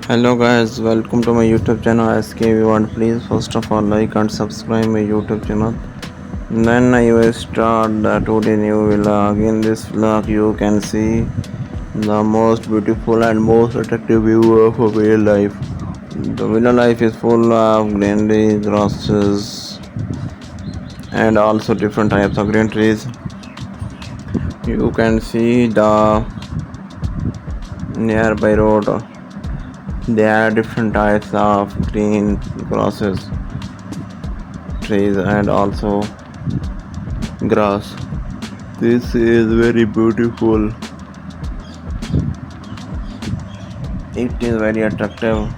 Hello guys, welcome to my YouTube channel SK1. Please first of all like and subscribe my YouTube channel. Then I will start the today new vlog. In this vlog you can see the most beautiful and most attractive view of a real life. The villa life is full of greenery, grasses and also different types of green trees. You can see the nearby road. There are different types of green grasses, trees and also grass. This is very beautiful. It is very attractive.